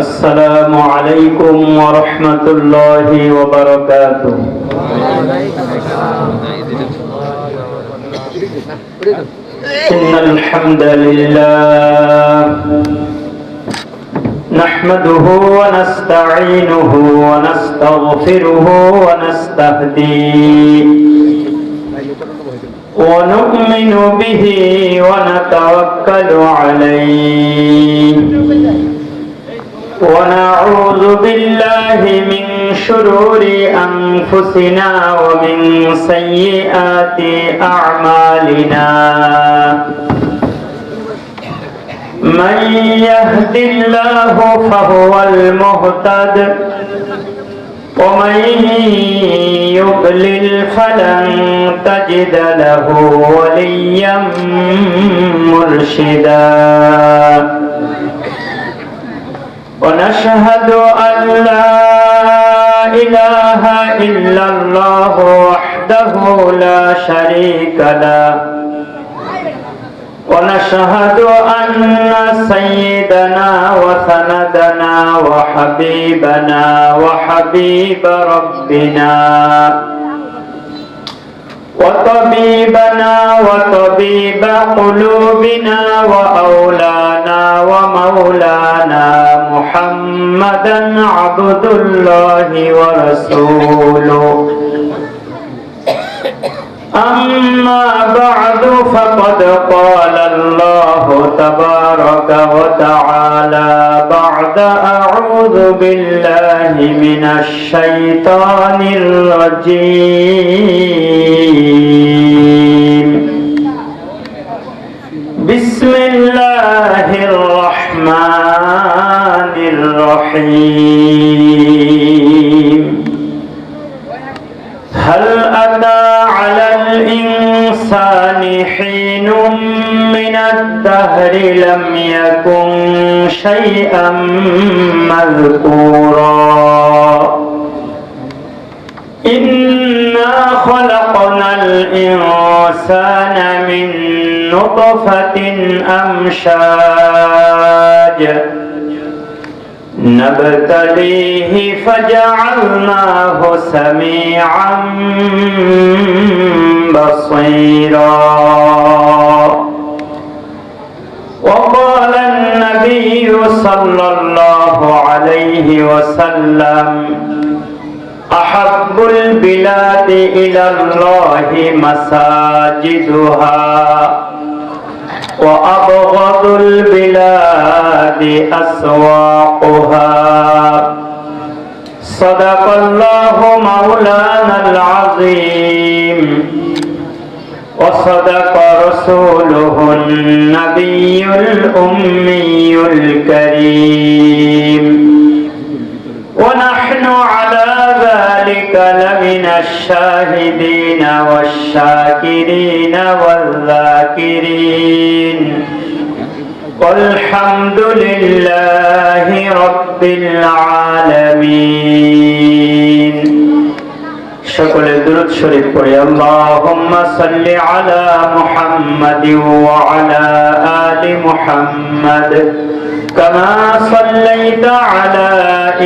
السلام عليكم ورحمة الله وبركاته. إن الحمد لله نحمده ونستعينه ونستغفره ونستهديه ونؤمن به ونتوكل عليه ونعوذ بالله من شرور أنفسنا ومن سيئات أعمالنا من يهد الله فهو المهتد ومن يضلل فلن تجد له وليا مرشدا ونشهد أن لا إله إلا الله وحده لا شريك له ونشهد أن سيدنا وسندنا وحبيبنا وحبيب ربنا وطبيبنا وطبيب قلوبنا وأولانا ومولانا محمدا عبد الله ورسوله أما بعد فقد قال الله تبارك وتعالى بعد أعوذ بالله من الشيطان الرجيم بسم الله الرحمن الرحيم هل أتى على الإنسان حين من الدهر لم يكن شيئا مذكورا إنا خلقنا الإنسان من نطفة أمشاج نبتليه فجعلناه سميعا بصيرا وقال النبي صلى الله عليه وسلم أحب البلاد إلى الله مساجدها وأبغض البلاد أسواقها صدق الله مولانا العظيم وصدق رسوله النبي الأمي الكريم ونحن على ذلك لمن الشاهدين والشاكرين والذاكرين والحمد لله رب العالمين সকলে দুরূদ শরীফ পড়ি আল্লাহুম্মা সাল্লি আলা মুহাম্মাদিন ওয়া আলা আলি মুহাম্মাদ কামা সাল্লাইতা আলা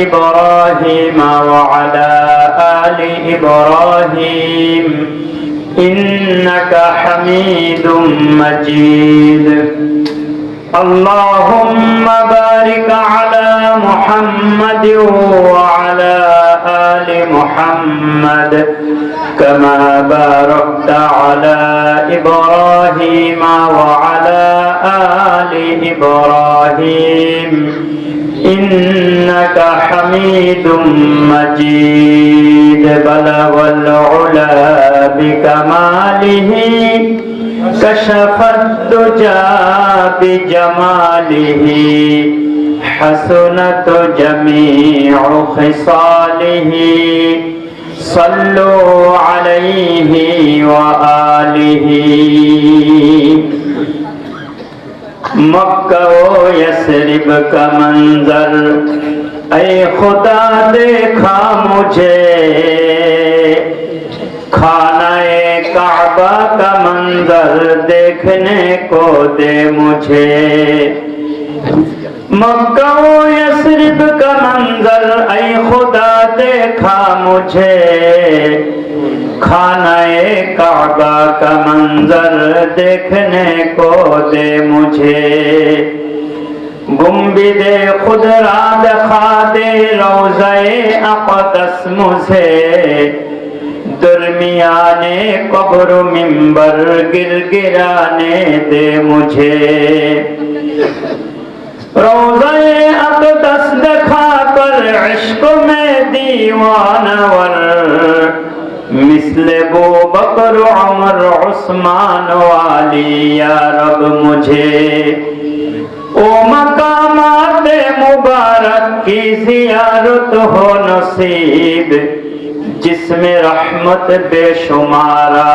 ইব্রাহিম ওয়া আলা আলি ইব্রাহিম ইন্নাকা হামিদুম মাজিদ اللهم بارك على محمد وعلى آل محمد كما باركت على إبراهيم وعلى آل إبراهيم إنك حميد مجيد بلغ العلا بكماله كشف الدجى بجماله حسنت جميع خصاله صلوا عليه وآله مکہ و یثرب کا منظر اے خدا دیکھا مجھے خانہ کعبہ کا منظر دیکھنے کو دے مجھے मक्का यस्रिब का मंजर ऐ खुदा देखा मुझे, खानाए काबा का मंजर देखने को दे मुझे। गुम्बिदे खुदरा दिखा दे रोज़े अक़दस मुझे, दरमियाने कब्र मिंबर गिरगिराने दे मुझे। रोज़े अक़दस दिखा कर इश्क में दीवानवर, मिस्ले बू बकर उमर उस्मान वाली या रब मुझे। ओ मकामात मुबारक की ज़ियारत हो नसीब, जिसमें रहमत बेशुमारा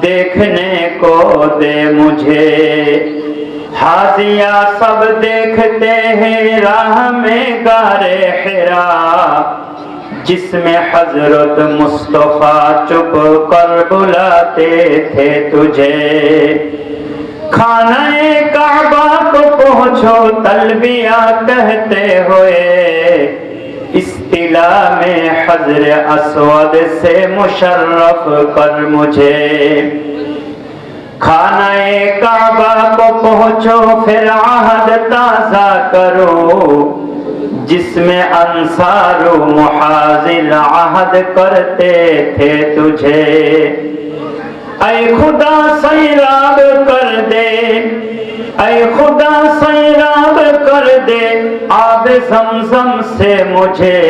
देखने को दे मुझे। हाजिया सब देखते हैं राह में गारे हिरा, जिसमें हजरत मुस्तफा चुप कर बुलाते थे तुझे। खाने काबा को पहुंचो तलबिया कहते हुए, इस्तिला में हजर अस्वद से मुशर्रफ कर मुझे। खाने काबा को पहुंचो फिर आहद ताजा करो, जिसमें अंसारो मुहाजिल आहद करते थे तुझे। ऐ खुदा सैराब कर दे, ऐ खुदा सैराब कर दे आब ज़मज़म से मुझे।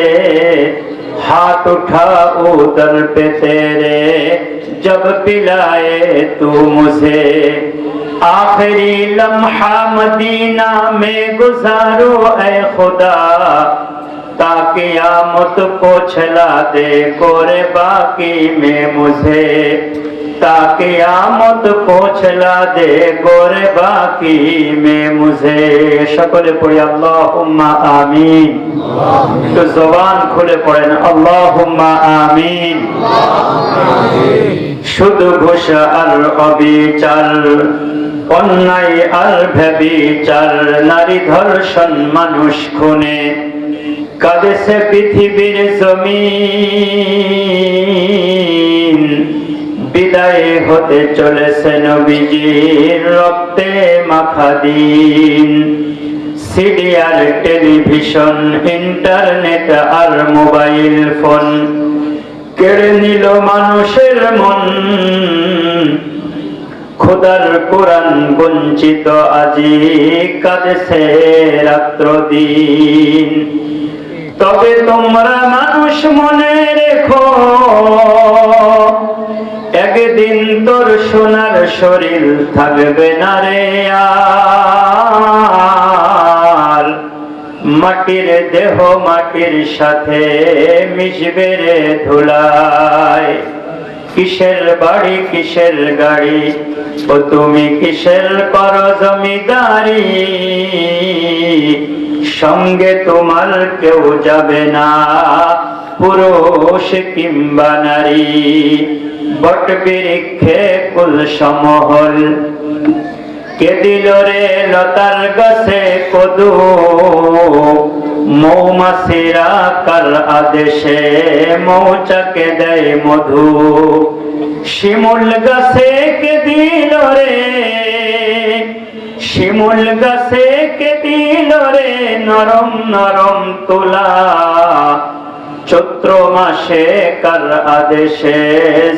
हाथ उठाओ दर पे तेरे जब पिलाए तू मुझे। आखिरी लम्हा मदीना में गुजारो ऐ खुदा, ताकि आमत को छला दे कोरे बाकी में मुझे। ताकि आमत को छला दे गोरे बाकी में मुझे। शकले पढ़े अल्लाहुम्मा आमीन। तो ज़बान खुले पढ़ेन अल्लाहुम्मा आमीन। शुद्ध घुष আর অবিচার, অন্যায় আর ব্যভিচার, নারী ধর্ষণ মানুষ খুনে কাঁদেছে পৃথিবীর জমিন। বিদায় হতে চলেছে নবীজির রক্তে মাখা দিন। সিডি আর টেলিভিশন, ইন্টারনেট আর মোবাইল ফোন কেড়ে নিল মানুষের মন। খোদার কোরআন বঞ্চিত আজি কাঁদেছে রাত্র দিন। তবে তোমরা মানুষ মনে রেখো, একদিন তোর সোনার শরীর থাকবে না রে আর। মাটির দেহ মাটির সাথে মিশবে রে ধুলায়। কিসের বাড়ি কিসের গাড়ি, ও তুমি কিসের করো জমিদারি। সঙ্গে তোমার কেউ যাবে না, পুরুষ কিংবা নারী। বট বৃক্ষে কুল সমহল, কে দিল রে লতার গাছে কদু। মৌমাছিরা কার আদেশে মৌচাকে দেয় মধু। শিমুল গাছে কে দিল রে, শিমুল গাছে কে দিল রে নরম নরম তুলা। চৈত্র মাসে কার আদেশে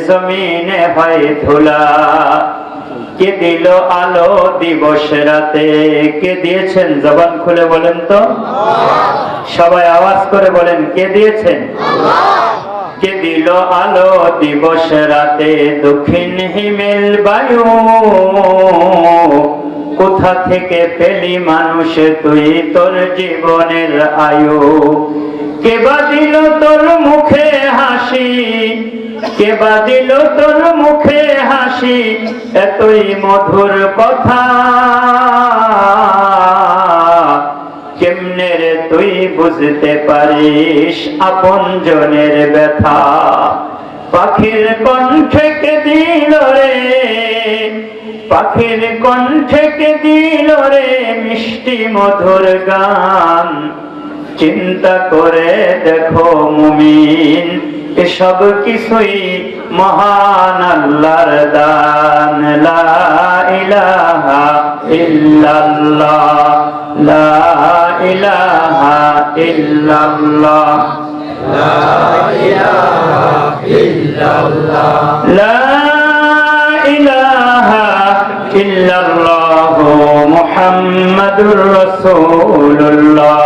জমিনে হয় ধুলা। কে দিল আলো দিবস রাতে, কে দিয়েছেন? জবান খুলে বলেন তো, সবাই আওয়াজ করে বলেন কে দিয়েছেন? কে দিল আলো দিবস রাতে, দক্ষিণ হিমেল বায়ু। কোথা থেকে পেলি মানুষ তুই তোর জীবনের আয়ু। কে বা দিল তোর মুখে হাসি, কে বা দিল তোর মুখে হাসি, এতই মধুর কথা। কেমনে রে তুই বুঝতে পারিস আপন জনের ব্যথা। পাখির কণ্ঠে কে দিল রে, পাখির কণ্ঠে কে দিল রে মিষ্টি মধুর গান। চিন্তা করে দেখো মুমিন, এসব কিছুই মহান আল্লাহর দান। লা ইলাহা ইল্লাল্লাহ, লা ইলাহা ইল্লাল্লাহ, লা ইলাহা ইল্লাল্লাহ, লা ইলাহা ইল্লাল্লাহ মুহাম্মাদুর রাসূলুল্লাহ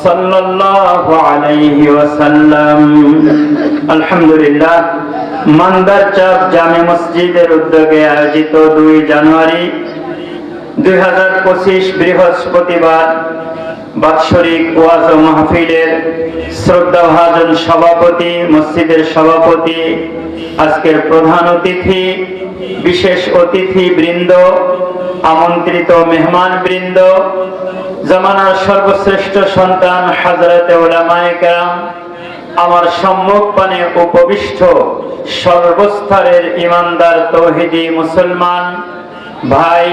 সাল্লাল্লাহু আলাইহি ওয়াসাল্লাম। আলহামদুলিল্লাহ, মান্দারচাপ জামে মসজিদের উদ্যোগে আয়োজিত 2 জানুয়ারি 2025 বৃহস্পতিবার বাৎসরিক ওয়াজ ও মাহফিলের শ্রদ্ধাভাজন সভাপতি, মসজিদের সভাপতি, আজকের প্রধান অতিথি, বিশেষ অতিথি বৃন্দ, আমন্ত্রিত মেহমান বৃন্দ, জামানার সর্বশ্রেষ্ঠ সন্তান হযরতে উলামায়ে কেরাম, আমার সম্মুখপানে উপবিষ্ট সর্বস্তরের ইমানদার তৌহিদি মুসলমান ভাই,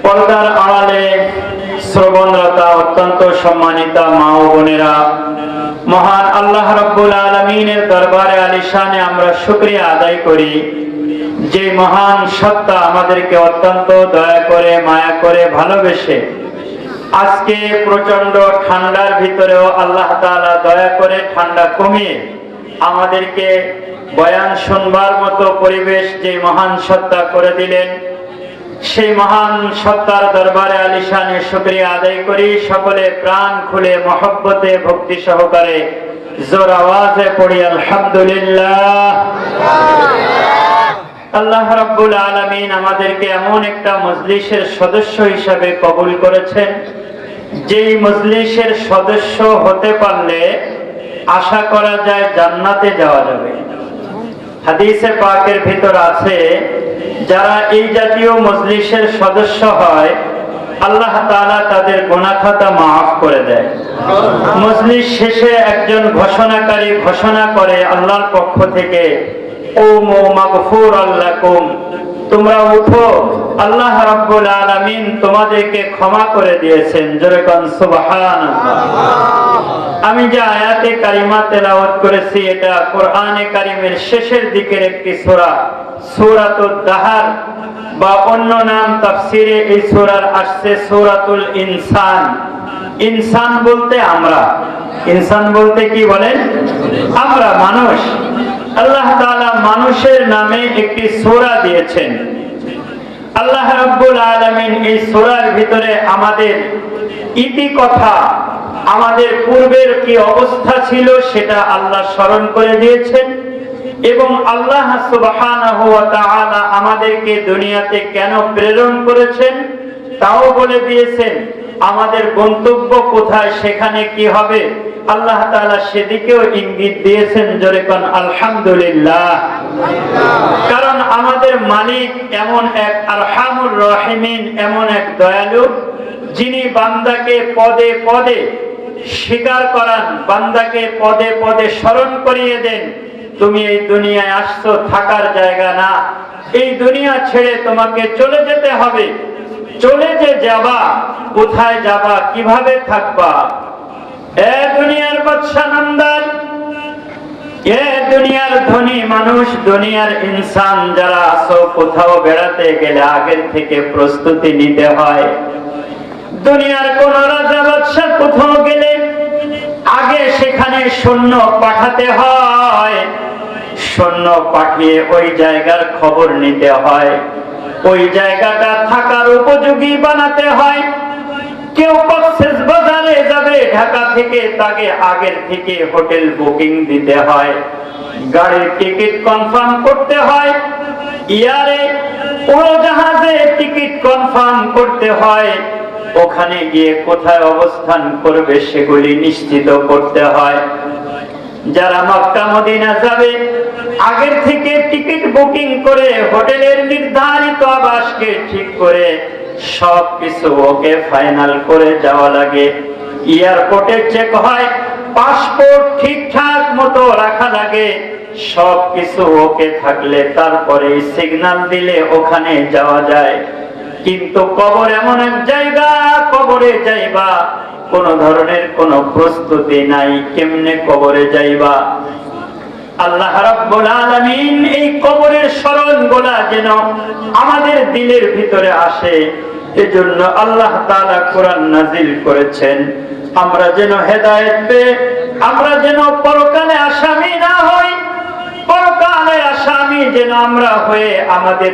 পর্দার আড়ালে শ্রবণরতা অত্যন্ত সম্মানিতা মা ও বোনেরা, মহান আল্লাহ রাব্বুল আলামিনের দরবারে আলিশানে আমরা শুকরিয়া আদায় করি যে মহান সত্তা আমাদেরকে অত্যন্ত দয়া করে, মায়া করে, ভালোবেসে আজকে প্রচন্ড ঠান্ডার ভিতরেও আল্লাহ তাআলা দয়া করে ঠান্ডা কমিয়ে আমাদেরকে বয়ান শুনবার মতো পরিবেশ যে মহান সত্তা করে দিলেন, সেই মহান সত্তার দরবারে আলিশানে শুকরিয়া আদায় করি। সকলে প্রাণ খুলে মহব্বতে ভক্তি সহকারে জোর আওয়াজে পড়ি আলহামদুলিল্লাহ। আল্লাহ রাব্বুল আলামিন আমাদেরকে এমন একটা মজলিসের সদস্য হিসাবে কবুল করেছেন, যেই মজলিসের সদস্য হতে পারলে আশা করা যায় জান্নাতে যাওয়া যাবে। হাদিসে পাকের ভিতর আছে, যারা এই জাতীয় মজলিসের সদস্য হয় আল্লাহ তাআলা তাদের গুনাহ খাতা মাফ করে দেয়। মজলিস শেষে একজন ঘোষণাকারী ঘোষণা করে আল্লাহর পক্ষ থেকে, কুমু মাগফুরাল লাকুম, তোমরা উঠো, আল্লাহ রাব্বুল আলামিন তোমাদেরকে ক্ষমা করে দিয়েছেন। জোরে কোন সুবহানাল্লাহ। আমি যে আয়াতে কারিমা তেলাওয়াত করেছি এটা কোরআনে কারিমের শেষের দিকের একটি সূরা, সূরাতুদ দাহার, বা অন্য নাম তাফসিরে এই সূরার আসছে সূরাতুল ইনসান। ইনসান বলতে আমরা, ইনসান বলতে কি বলেন? আমরা, মানুষ। আল্লাহ তাআলা মানুষের নামে একটি সূরা দিয়েছেন। আল্লাহ রাব্বুল আলামিন এই সূরার ভিতরে আমাদের ইতি কথা, আমাদের পূর্বের কি অবস্থা ছিল সেটা আল্লাহ স্মরণ করে দিয়েছেন, এবং আল্লাহ সুবহানাহু ওয়া তাআলা আমাদেরকে দুনিয়াতে কেন প্রেরণ করেছেন তাও বলে দিয়েছেন। আমাদের গন্তব্য কোথায়, সেখানে কি হবে, আল্লাহ তাআলা সেদিকেও ইঙ্গিত দিয়েছেন। জোরে কোন আলহামদুলিল্লাহ। কারণ আমাদের মালিক এমন এক আরহামুর রাহিমিন, এমন এক দয়ালু, যিনি বান্দাকে পদে পদে স্বীকার করান, বান্দাকে পদে পদে স্মরণ করিয়ে দেন, তুমি এই দুনিয়ায় আসছো থাকার জায়গা না, এই দুনিয়া ছেড়ে তোমাকে চলে যেতে হবে। চলে যে যাবা, কোথায় যাবা, কিভাবে থাকবা? এ দুনিয়ার বাদশা নামদার, এ দুনিয়ার ধনী মানুষ, দুনিয়ার ইনসান যারা আছো, কোথাও বেড়াতে গেলে আগের থেকে প্রস্তুতি নিতে হয়। দুনিয়ার কোন রাজা বাদশা কোথাও গেলে আগে সেখানে সৈন্য পাঠাতে হয়, সৈন্য পাঠিয়ে ওই জায়গার খবর নিতে হয়, ওই জায়গাটা থাকার উপযোগী বানাতে হয়। কেউ কক্সেস বাজারে যাবে ঢাকা থেকে, তাকে আগের থেকে হোটেল বুকিং দিতে হয়, গাড়ির টিকিট কনফার্ম করতে হয়, ইয়ারে উড়োজাহাজে টিকিট কনফার্ম করতে হয়, ওখানে গিয়ে কোথায় অবস্থান করবে সেগুলি নিশ্চিত করতে হয়। যারা মক্কা মদিনা যাবে আগের থেকে টিকিট বুকিং করে হোটেলের নির্ধারিত আবাসকে ঠিক করে সবকিছু ওকে ফাইনাল করে যাওয়া লাগে। এয়ারপোর্টে চেক হয়, পাসপোর্ট ঠিকঠাক মতো রাখা লাগে, সবকিছু ওকে থাকলে তারপরে সিগন্যাল দিলে ওখানে যাওয়া যায়। কিন্তু কবর এমন এক জায়গা, কবরে যাইবা কোন ধরনের কোন প্রস্তুতি নাই, কেমনে কবরে যাইবা? আল্লাহ রাব্বুল আলামিন এই কবরের স্মরণগুলা যেন আমাদের দিলের ভিতরে আসে, এজন্য আল্লাহ তাআলা কোরআন নাযিল করেছেন। আমরা যেন হেদায়েত পেয়ে আমরা যেন পরকালে আসামি না হই, পরকালের আসামি যেন আমরা হয়ে আমাদের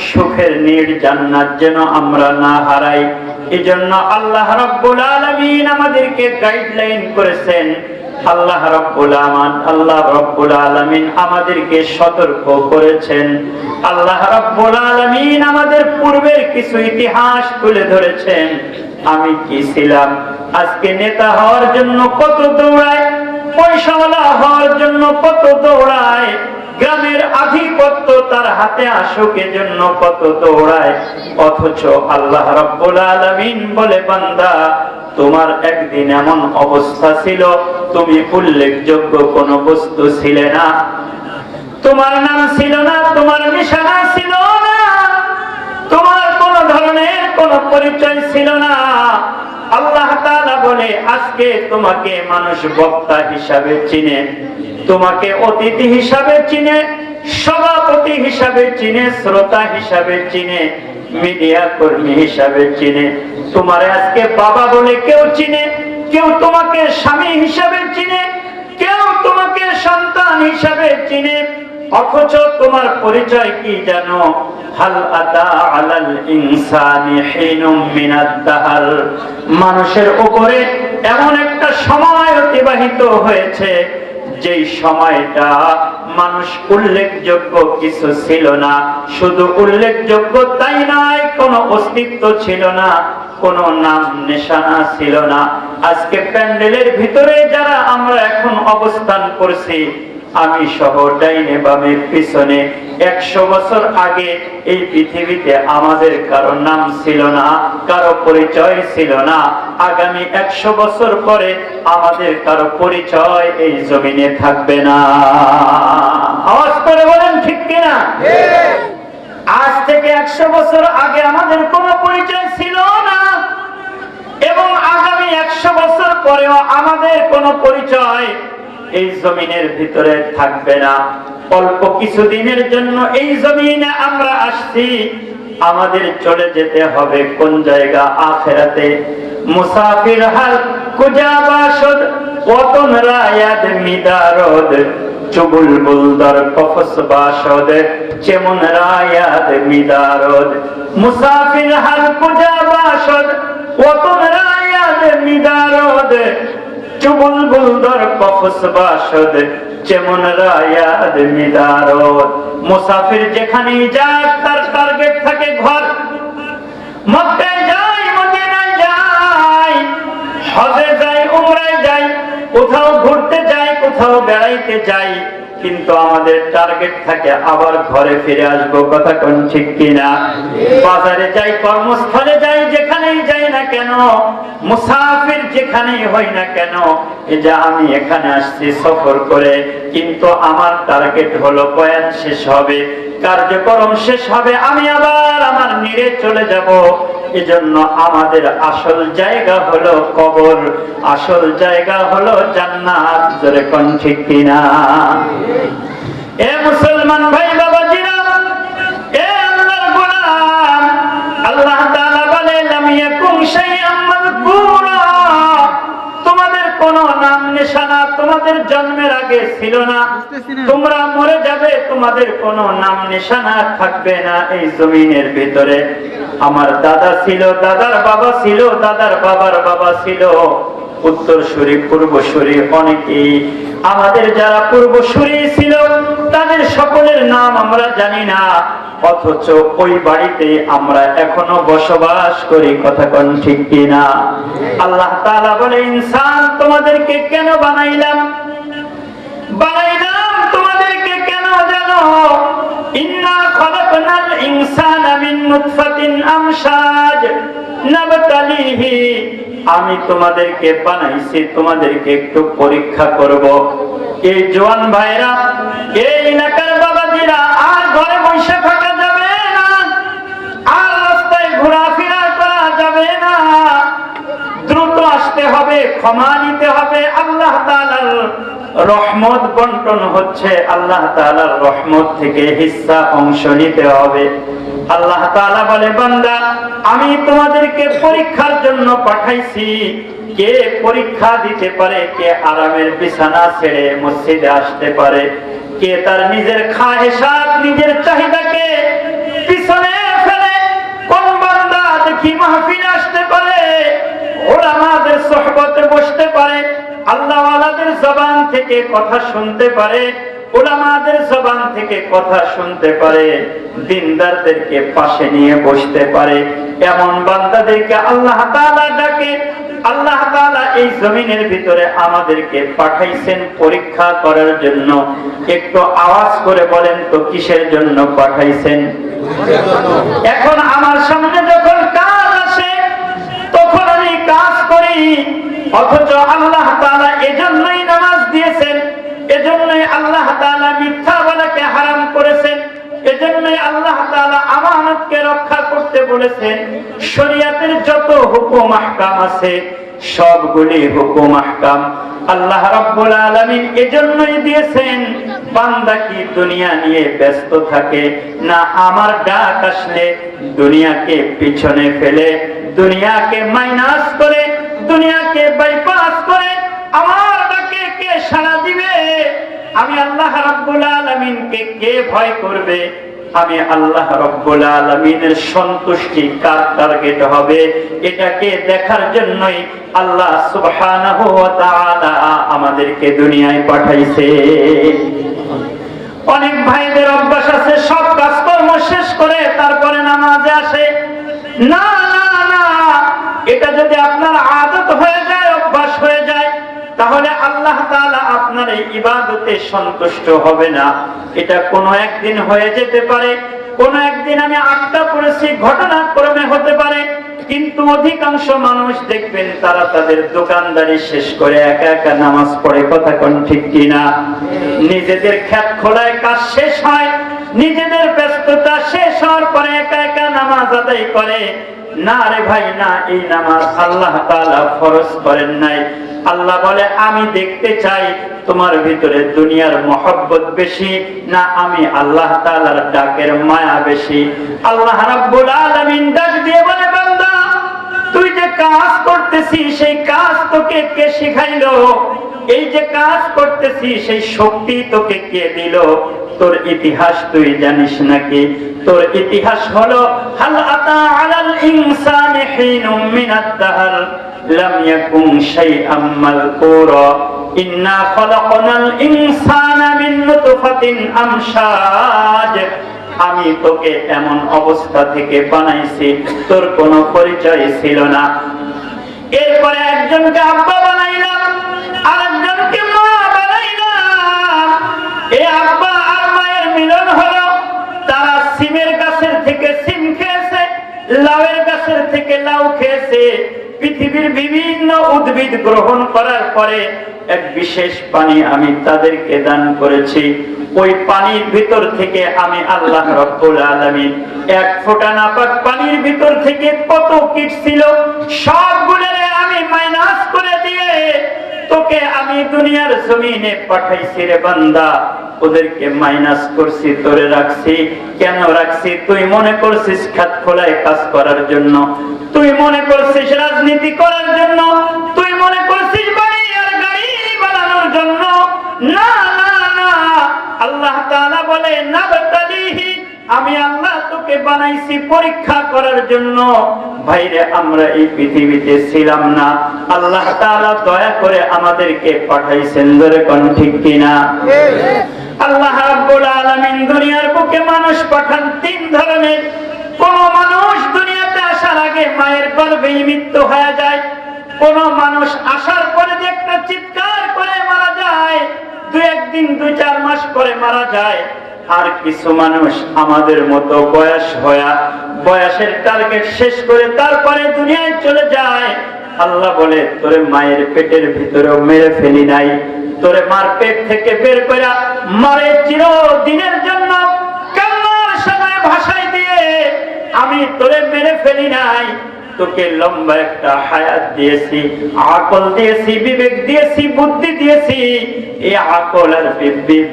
সুখের নীড় জান্নাত যেন আমরা না হারাই। এজন্য আল্লাহ রাব্বুল আলামিন আমাদেরকে গাইডলাইন করেছেন। আল্লাহ রাব্বুল আলামিন আমাদেরকে সতর্ক করেছেন। আল্লাহ রাব্বুল আলামিন আমাদের পূর্বের কিছু ইতিহাস তুলে ধরেছেন। আমি কি ছিলাম, আজকে নেতা হওয়ার জন্য কত দৌড়ায়, পয়সাওয়ালা হওয়ার জন্য কত দৌড়ায়, গ্রামের আধিপত্য তার হাতে আসুক এজন্য কত দৌড়ায়। অথচ আল্লাহ রাব্বুল আলামিন বলে, বান্দা তোমার একদিন এমন অবস্থা ছিল, তুমি উল্লেখযোগ্য কোন বস্তু ছিলে না, তোমার নাম ছিল না, তোমার নিশানা ছিল না, তোমার কোন ধরনের কোন পরিচয় ছিল না। আল্লাহ তাআলা বলে, আজকে তোমাকে মানুষ বক্তা হিসাবে চিনে, তোমাকে অতিথি হিসাবে চিনে, সভাপতি হিসাবে চিনে, শ্রোতা হিসাবে চিনে, মিডিয়া কর্মী হিসাবে চিনে। তোমার আজকে বাবা বলে কেউ চিনে, কেউ তোমাকে স্বামী হিসাবে চিনে, কেউ তোমাকে সন্তান হিসাবে চিনে। অথচ তোমার পরিচয় কি জানো? হাল আতা আলাল ইনসানি হিনুম মিনাদ দাহর, মানুষের উপরে এমন একটা সময় অতিবাহিত হয়েছে যেই সময়টা মানুষ উল্লেখযোগ্য কিছু ছিল না। শুধু উল্লেখযোগ্য তাই নয়, কোনো অস্তিত্ব ছিল না, কোনো নাম নিশানা ছিল না। আজকে প্যান্ডেলের ভিতরে যারা আমরা এখন অবস্থান করছি, আমি সহ ডাইনে বামে পিছনে, 100 বছর আগে এই পৃথিবীতে আমাদের কারো নাম ছিল না, কারো পরিচয় ছিল না। আগামী 100 বছর পরে আমাদের কারো পরিচয় এই জমিনে থাকবে না। আওয়াজ করে বলেন ঠিক কিনা? আজ থেকে 100 বছর আগে আমাদের কোনো পরিচয় ছিল না, এবং আগামী 100 বছর পরেও আমাদের কোনো পরিচয় এই জমিনের ভিতরে থাকবে না। অল্প কিছুদিনের জন্য এই জমিনে আমরা আসছি, আমাদের চলে যেতে হবে কোন জায়গা? আখিরাতে। মুসাফির হাল কুজা বাসদ ওতন রায়াদ মিদারদ, চুবুল বুলদর কফস বাসদ চেমন রায়াদ মিদারদ। মুসাফির হাল কুজা বাসদ ওতন রায়াদ মিদারদ, চুবুল বুলদর কফস বাসদ চেমন রায়াদ মিদারদ। মুসাফির যেখানেই যায় তার টার্গেট থাকে ঘর। মক্কায় যায়, মদিনায় যায়, হজে যায়, উমরায় যায়, কোথাও ঘুরতে যায়, কোথাও বেড়াইতে যায়, কিন্তু আমাদের টার্গেট থাকে আবার ঘরে ফিরে আসবো। কথা কোন ঠিক কিনা? বাজারে যাই, কর্মস্থলে যাই, যেখানেই যাই না কেন, মুসাফির যেখানেই হই না কেন, এই যে আমি এখানে আসছি সফর করে, কিন্তু আমার টার্গেট হলো বয়ান শেষ হবে, কার্যক্রম শেষ হবে, আমি আবার আমার নিরে চলে যাব। এজন্য আমাদের আসল জায়গা হলো কবর, আসল জায়গা হলো জান্নাত। জোরে কোন ঠিক কিনা? এ মুসলমান ভাই বাবাজিরা, এ আল্লাহর গোলাম, আল্লাহ তাআলা বলে, লাম ইয়াকুম শাইআম মাযকুরা, তোমাদের কোনো নাম নিশানা তোমাদের জন্মের আগে ছিল না, তোমরা মরে যাবে, তোমাদের কোনো নাম নিশানা থাকবে না এই জমিনের ভিতরে। আমার দাদা ছিল, দাদার বাবা ছিল, দাদার বাবার বাবা ছিল, উত্তরসূরি পূর্বসূরি অনেকেই। আমাদের যারা পূর্বসূরি ছিল তাদের সকলের নাম আমরা জানি না, অথচ ওই বাড়িতে আমরা এখনো বসবাস করি। কথা কোন ঠিক কিনা? আল্লাহ তাআলা বলে, ইনসান তোমাদেরকে কেন বানাইলাম? বানাইলাম তোমাদেরকে কেন জানো? ইন্না খালাকনাল ইনসানা মিন নুতফাতিন আমশাজ নাবতালিহি, আমি তোমাদেরকে বানাইছি তোমাদেরকে একটু পরীক্ষা করব। এই জওয়ান ভাইরা, এই এলাকার বাবাজিরা, আর ঘরে বসে থাকা যাবে না, আর রাস্তায় ঘোরাফেরা করা যাবে না, দ্রুত আসতে হবে, ক্ষমা নিতে হবে। আল্লাহ তাআলার রহমত বন্টন হচ্ছে, আল্লাহ তাআলার রহমত থেকে হিস্সা অংশ নিতে হবে। আল্লাহ তাআলা বলে, বান্দা আমি তোমাদেরকে পরীক্ষার জন্য পাঠাইছি। কে পরীক্ষা দিতে পারে? কে আরামের বিছানা ছেড়ে মসজিদে আসতে পারে? কে তার নিজের খাহেসাত, নিজের চাহিদাকে পিছনে ফেলে কোন বান্দা দেখি মাহফিলে আসতে পারে, উলামাদের সোহবতে বসতে পারে, আল্লাহ ওয়ালাদের জবান থেকে কথা শুনতে পারে, উলামাদের জবান থেকে কথা শুনতে পারে, দিনদারদেরকে পাশে নিয়ে বসতে পারে, এমন বান্দাদেরকে আল্লাহ তাআলা ডাকে। আল্লাহ তাআলা এই জমিনের ভিতরে আমাদেরকে পাঠাইছেন পরীক্ষা করার জন্য। একটু আওয়াজ করে বলেন তো কিসের জন্য পাঠাইছেন? এখন আমার সামনে যখন কাজ আসে তখন আমি কাজ করি, অথচ আল্লাহ তাআলা এজন্যই নামাজ দিয়েছেন, এজন্যই আল্লাহ তাআলা মিথ্যা বলাকে হারাম করেছেন, এজন্যই আল্লাহ তাআলা আমানতকে রক্ষা করতে বলেছেন। শরীয়তের যত হুকুম আহকাম আছে সবগুলি হুকুম আহকাম আল্লাহ রাব্বুল আলামিন এজন্যই দিয়েছেন, বান্দা কি দুনিয়া নিয়ে ব্যস্ত থাকে না, আমার ডাক আসলে দুনিয়াকে পিছনে ফেলে, দুনিয়াকে মাইনাস করে, দুনিয়াকে বাইপাস করে আমার ডাকে কে সাড়া দিবে? আমি আল্লাহ রাব্বুল আলামিনকে কে ভয় করবে? আমি আল্লাহ রাব্বুল আলামিনের সন্তুষ্টি কার টার্গেট হবে, এটাকে দেখার জন্যই আল্লাহ সুবহানাহু ওয়া তাআলা আমাদেরকে দুনিয়ায় পাঠাইছে। অনেক ভাইদের অভ্যাস আছে সব কাজকর্ম শেষ করে তারপরে নামাজে আসে। না না না, এটা যদি আপনার আদত হয়ে যায়, অভ্যাস হয়ে যায়, তাহলে আল্লাহ তাআলা আপনার এই ইবাদতে সন্তুষ্ট হবে না। এটা কোনো একদিন হয়ে যেতে পারে, কোনো একদিন আমি আটটা পড়েছি ঘটনাক্রমে হতে পারে, কিন্তু অধিকাংশ মানুষ দেখবেন তারা তাদের দোকানদারি শেষ করে একা একা নামাজ পড়ে। কথা কোন ঠিক কিনা? নিজেদের ক্ষেত খোলায় কাজ শেষ হয়, নিজেদের ব্যস্ততা শেষ হওয়ার পরে একা একা নামাজ আদায় করে। না রে ভাই না, এই নামাজ আল্লাহ তাআলা ফরজ করেন নাই। আল্লাহ বলে, আমি দেখতে চাই তোমার ভিতরে দুনিয়ার মহব্বত বেশি না আমি আল্লাহ তাআলার ডাকের মায়া বেশি। আল্লাহ রাব্বুল আলামিন ডাক দিয়ে বলে, বান্দা তুই যে কাজ করতেছিস সেই কাজ তোকে কে শিখাইলো? এই যে কাজ করতেছিস সেই শক্তি তোকে কে দিল? তোর ইতিহাস তুই জানিস নাকি? তোর ইতিহাস হলো হাল আতা আলাল ইনসানি হিনুম মিনাদ দাহর লাম ইয়াকুন শাইআম মাযকুরা ইন্না খালাকনাল ইনসানা মিন নুতফাতিন আমশাজ। আমি তোকে এমন অবস্থা থেকে বানাইছি তোর কোনো পরিচয় ছিল না। এরপরে একজনকে আব্বা বানাইলাম, আরেকজনকে মা বানাইলাম। এই আব্বা আর মায়ের মিলন হলো। তারা সিমের গাছের থেকে সিম খেয়েছে, লাউয়ের গাছের থেকে লাউ খেয়েছে। পৃথিবীর বিভিন্ন উদ্ভিদ গ্রহণ করার পরে এক বিশেষ পানি আমি তাদেরকে দান করেছি। ওই পানির ভিতর থেকে আমি আল্লাহ রাব্বুল আলামিন এক ফোঁটা নাপাক পানির ভিতর থেকে কত কীট ছিল সবগুলোরে আমি মাইনাস করে দিয়ে তোকে আমি দুনিয়ার জমিনে পাঠাইছি রে বান্দা। ওদেরকে মাইনাস করছি, তোরে রাখছি। কেন রাখছি? তুই মনে করছিস খাত খোলায় কাজ করার জন্য, তুই মনে করছিস রাজনীতি করার জন্য, তুই মনে করছিস বাড়ি আর গাড়ি বানানোর জন্য। না না না, আল্লাহ তাআলা বলে নাবতালিহি, আমি আল্লাহ তোকে বানাইছি পরীক্ষা করার জন্য। ভাইরে, আমরা এই পৃথিবীতে ছিলাম না, আল্লাহ তাআলা দয়া করে আমাদেরকে পাঠাইছেন। ধরে কোন ঠিক কিনা? আল্লাহ রাব্বুল আলামিন দুনিয়ার বুকে মানুষ পাঠান তিন ধরনের। কোন মানুষ দুনিয়াতে আসার আগে মায়ের গর্ভেই মৃত্যু হয়ে যায়, কোন মানুষ আসার পরে যে একটা চিৎকার করে মারা যায়, দুই একদিন 2-4 মাস পরে মারা যায়। আর কিছু মানুষ আমাদের মতো বয়সের টার্গেট শেষ করে তারপরে দুনিয়ায় চলে যায়। আল্লাহ বলে, তোরে মায়ের পেটের ভিতরেও মেরে ফেলি নাই, তোরে মার পেট থেকে বের করে মারে চিরদিনের জন্য কান্নার সময় ভাষায় দিয়ে আমি তোরে মেরে ফেলি নাই, তোকে লম্বা একটা হায়াত দিয়েছি, আকল দিয়েছি, বিবেক দিয়েছি, বুদ্ধি দিয়েছি। এই আকল আর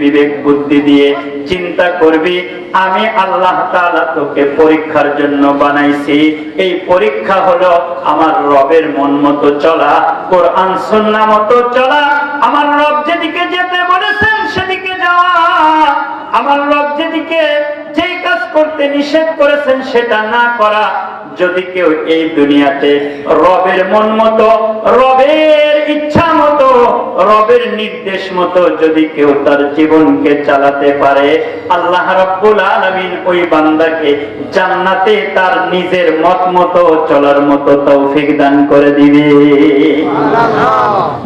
বিবেক বুদ্ধি দিয়ে চিন্তা করবি, আমি আল্লাহ তাআলা তোকে পরীক্ষার জন্য বানাইছি। এই পরীক্ষা হলো আমার রবের মন মতো চলা, কোরআন সুন্নাহ মতো চলা, আমার রব যেদিকে যেতে বলেছেন সেদিকে যাওয়া, আমার রব যেদিকে যেই কাজ করতে নিষেধ করেছেন সেটা না করা। যদি কেউ এই দুনিয়াতে রবের মন মতো, রবের ইচ্ছা মতো, রবের নির্দেশ মতো যদি কেউ তার জীবনকে চালাতে পারে, আল্লাহ রাব্বুল আলামিন ওই বান্দাকে জান্নাতে তার নিজের মত মতো চলার মতো তৌফিক দান করে দিবে।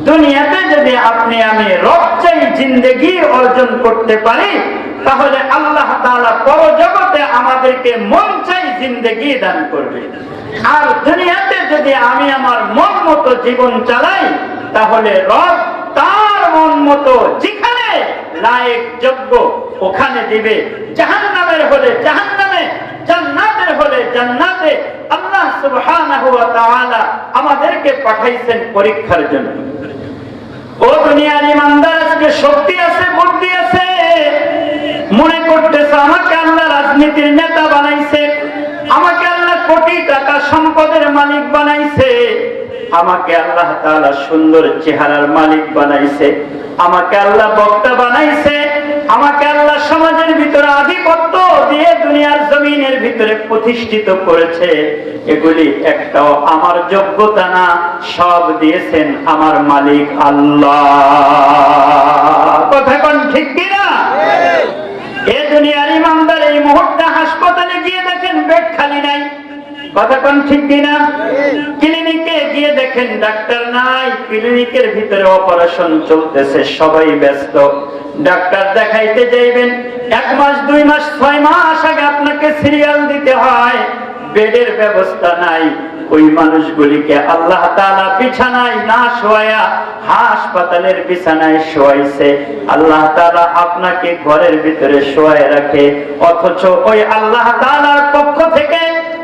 দুনিয়াতে যদি আপনি আমি রব চাই জিন্দেগি অর্জন করতে পারি, তাহলে আল্লাহ তাআলা পরজগতে আমাদেরকে মন চাই জিন্দেগি দান করবে। আর দুনিয়াতে যদি আমি আমার মন মতো জীবন চালাই, তাহলে রব তার মন মতো যেখানে লায়েক যোগ্য ওখানে দিবে। জাহান্নামের হলে জাহান্নামে, জান্নাতের হলে জান্নাতে। আল্লাহ সুবহানাহু ওয়া তাআলা আমাদেরকে পাঠাইছেন পরীক্ষার জন্য। ও দুনিয়ার ইমানদার, আজকে শক্তি আছে, বুদ্ধি আছে, মনে করতেছে আমাকে আল্লাহ রাজনীতির নেতা বানাইছে, আমাকে আল্লাহ কোটি টাকা সম্পদের মালিক বানাইছে, আমাকে আল্লাহ তাআলা সুন্দর চেহারার মালিক বানাইছে, আমাকে আল্লাহ বক্তা বানাইছে, আমাকে আল্লাহ সমাজের ভিতরে আধিপত্য দিয়ে দুনিয়ার জমিনের ভিতরে প্রতিষ্ঠিত করেছে। এগুলি একটাও আমার যোগ্যতা না, সব দিয়েছেন আমার মালিক আল্লাহ। কথা কোন ঠিক কিনা? এই দুনিয়ার ইমানদার এই মুহূর্তে হাসপাতালে গিয়ে দেখেন বেড খালি নাই। কথা কোন ঠিক কিনা? ক্লিনিকে গিয়ে দেখেন ডাক্তার নাই, ক্লিনিকের ভিতরে অপারেশন চলতেছে, সবাই ব্যস্ত। ডাক্তার দেখাইতে যাইবেন 1 মাস 2 মাস 6 মাস আগে আপনাকে সিরিয়াল দিতে হয়, বেডের ব্যবস্থা নাই। ওই মানুষগুলিকে আল্লাহ তাআলা বিছানায় না শোয়া হাসপাতালের বিছানায় শোয়াইছে। আল্লাহ তাআলা আপনাকে ঘরের ভিতরে শোয়ায় রাখে, অথচ ওই আল্লাহ তাআলার পক্ষ থেকে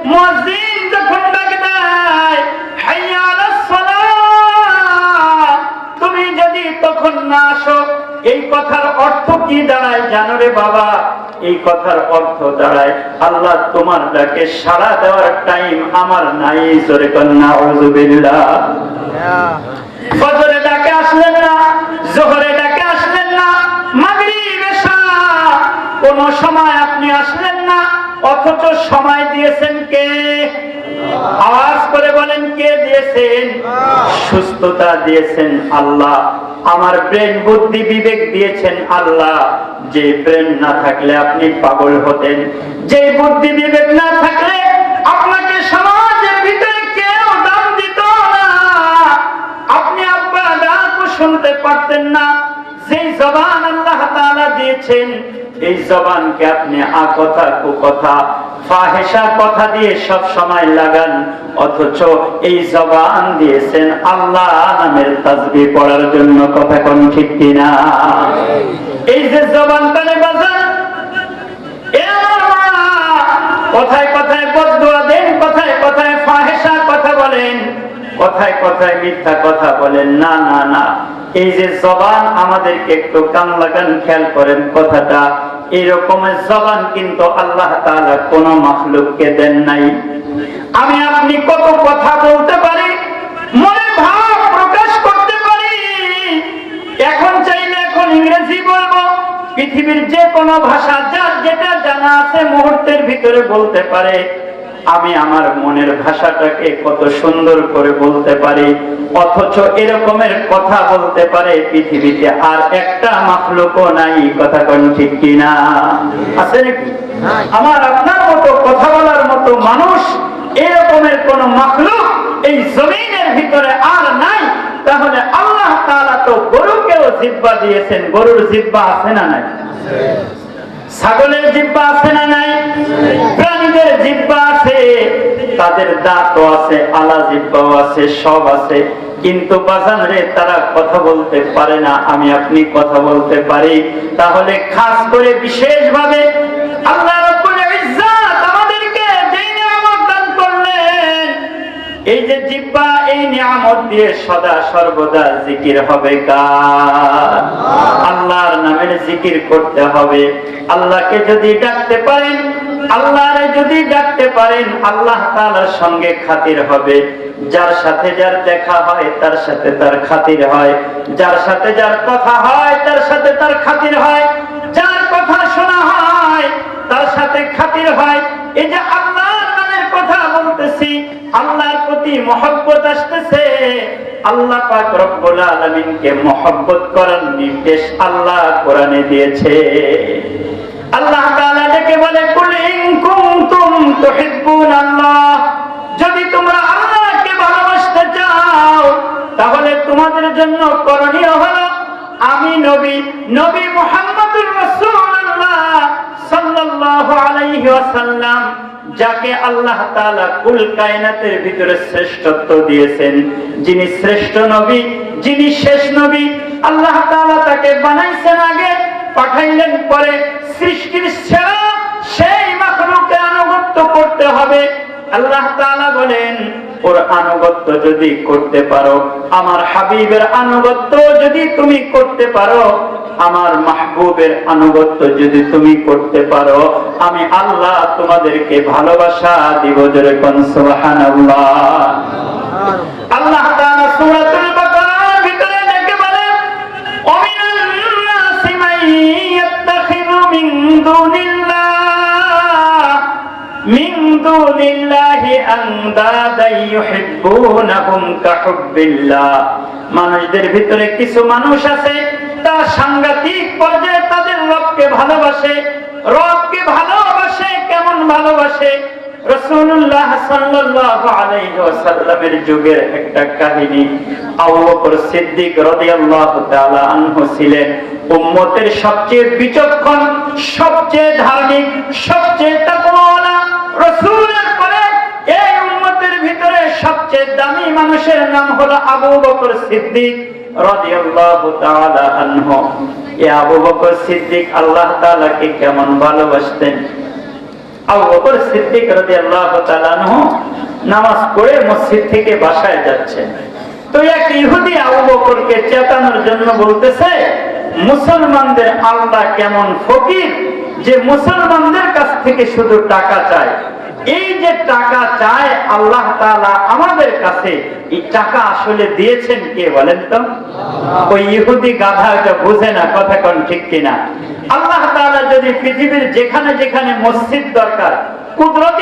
মুয়াজ্জিন যখন ডাক দেয় হাইয়া আলাস সালাহ, তুমি যদি তখন না আসো, এই কথার অর্থ কি দাঁড়ায় জানো রে বাবা? এই কথার অর্থ দাঁড়ায় আল্লাহ তোমার ডাকে সাড়া দেওয়ার টাইম আমার নাই। জোরে কোন নাউযুবিল্লাহ। ফজরে ডাকে আসলেন না, যোহরে ডাকে আসলেন না, মাগরিব এশা কোন সময় আপনি আসলেন না, অথচ সময় দিয়েছেন কে? আওয়াজ করে বলেন কে দিয়েছেন? সুস্থতা দিয়েছেন আল্লাহ। আমার ব্রেন বুদ্ধি বিবেক দিয়েছেন আল্লাহ। যে ব্রেন না থাকলে আপনি পাগল হতেন, যে বুদ্ধি বিবেক না থাকলে আপনাকে সমাজের ভিতরে কেউ দাম দিত না, আপনি আব্বা ডাকও শুনতে পারতেন না। যে জবান আল্লাহ তাআলা দিয়েছেন, এই জবানকে আপনি কথা কুকথা ফাহিশা কথা দিয়ে সব সময় লাগান, অথচ এই জবান দিয়েছেন আল্লাহ নামের তাসবিহ পড়ার জন্য। কথা কোন ঠিক কিনা? এই যে জবানটারে বাজান, এ আমার মা কথায় কথায় বদদুয়া দেন, কথায় কথায় ফাহিশা কথা বলেন, কথায় কথায় মিথ্যা কথা বলেন। না না না, এই যে জবান আমাদেরকে একটু কান লাগান, খেয়াল করেন কথাটা। এরকমের জবান কিন্তু আল্লাহ তাআলা কোন মাখলুককে দেন নাই। আমি আপনি কত কথা বলতে পারি, মনের ভাব প্রকাশ করতে পারি। এখন চাইলে এখন ইংরেজি বলবো, পৃথিবীর যে কোনো ভাষা যার যেটা জানা আছে মুহূর্তের ভিতরে বলতে পারে। আমি আমার মনের ভাষাটাকে কত সুন্দর করে বলতে পারি, অথচ এরকমের কথা বলতে পারে পৃথিবীতে আর একটা মাখলুকও নাই। কথা কোন ঠিক কিনা? আছে নাকি? আমার আপনার মতো কথা বলার মতো মানুষ এরকমের কোন মাখলুক এই জমিনের ভিতরে আর নাই। তাহলে আল্লাহ তাআলা তো গরুকেও জিহ্বা দিয়েছেন। গরুর জিহ্বা আছে না নাই? ছাগলের জিহ্বা আছে না নাই? প্রাণীদের জিহ্বা আছে, তাদের দাঁতও আছে, আলা জিহ্বাও আছে, সব আছে। কিন্তু বাজান রে তারা কথা বলতে পারে না, আমি আপনি কথা বলতে পারি। তাহলে খাস করে বিশেষভাবে আল্লাহ রাব্বুল ইজ্জাত আমাদেরকে যেই নিয়ামত দান করলেন, এই যে জিহ্বা, এই নিয়ামত দিয়ে সদা সর্বদা জিকির হবে কার? আল্লাহর নামের জিকির করতে হবে। আল্লাহকে যদি ডাকতে পারেন, আল্লাহরে যদি ডাকতে পারেন, আল্লাহ তাআলার সঙ্গে খাতির হবে। যার সাথে যার দেখা হয় তার সাথে তার খাতির হয়, যার সাথে যার কথা হয় তার সাথে তার খাতির হয়, যার কথা শোনা হয় তার সাথে খাতির হয়। এই যে আল্লাহর নামের কথা বলতেছি, আল্লাহর প্রতি মহব্বত আসতেছে, আল্লাহ পাক রব্বুল আলামিনকে মহব্বত করার নির্দেশ আল্লাহ কোরআনে দিয়েছে। আল্লাহ তাআলা ডেকে বলে, কুল ইন কুনতুম তুহিব্বুনাল্লাহ, যদি তোমরা আল্লাহকে ভালোবাসতে চাও তাহলে তোমাদের জন্য করণীয় হলো আমি নবী মুহাম্মদুর রাসূলুল্লাহ সাল্লাল্লাহু আলাইহি ওয়াসাল্লাম, যাকে আল্লাহ তাআলা কুল কায়নাতের ভিতরে শ্রেষ্ঠত্ব দিয়েছেন, যিনি শ্রেষ্ঠ নবী, যিনি শেষ নবী, আল্লাহ তাআলা তাকে বানাইছেন আগে, পাঠাইলেন পরে, সৃষ্টির সেরা সেই মাখলুকের আনুগত্য করতে হবে। আল্লাহ তাআলা বলেন, ওর আনুগত্য যদি করতে পারো, আমার হাবিবের আনুগত্য যদি তুমি করতে পারো, আমার মাহবুবের আনুগত্য যদি তুমি করতে পারো, আমি আল্লাহ তোমাদেরকে ভালোবাসা দিব। জোরে কোন সুবহানাল্লাহ। আল্লাহ তাআলা সূরাতুল বাকারার ভিতরে ডেকে বলেন, ওমিনান নাসি মান ইয়াত্তাখিযু মিন দুনিল্লাহি আনদাদা ইউহিব্বুনাহুম কাহুব্বিল্লাহ। মানুষদের ভিতরে কিছু মানুষ আছে, তারা সাংঘাতিক পর্যায়ে তাদের রবকে ভালোবাসে। রবকে ভালোবাসে কেমন ভালোবাসে? রাসূলুল্লাহ সাল্লাল্লাহু আলাইহি ওয়াসাল্লামের যুগের একটা কাহিনী। আবু বকর সিদ্দিক রাদিয়াল্লাহু তাআলা আনহু ছিলেন উম্মতের সবচেয়ে বিচক্ষণ, সবচেয়ে ধার্মিক, সবচেয়ে তাকওয়াওয়ালা। রাসূলের পরে এই উম্মতের ভিতরে সবচেয়ে দামি মানুষের নাম হলো আবু বকর সিদ্দিক রাদিয়াল্লাহু তাআলা আনহু। এই আবু বকর সিদ্দিক আল্লাহ তাআলাকে কেমন ভালোবাসতেন! আবু বকর সিদ্দিক রাদিয়াল্লাহু তাআলা আনহু নামাজ পড়ে মসজিদ থেকে বাসায় যাচ্ছেন, তো এক ইহুদি আবু বকরকে চেতানোর জন্য বলতেছে, মুসলমানদের আল্লাহ কেমন ফকির যে মুসলমানদের কাছ থেকে শুধু টাকা চায়। এই যে টাকা চায় আল্লাহ তাআলা আমাদের কাছে, এই টাকা আসলে দিয়েছেন কে বলেন তো? ওই ইহুদি গাধা এটা বুঝে না, কথা কোন ঠিক কিনা? আল্লাহ তাআলা যদি পৃথিবীর যেখানে যেখানে মসজিদ দরকার কুদরতি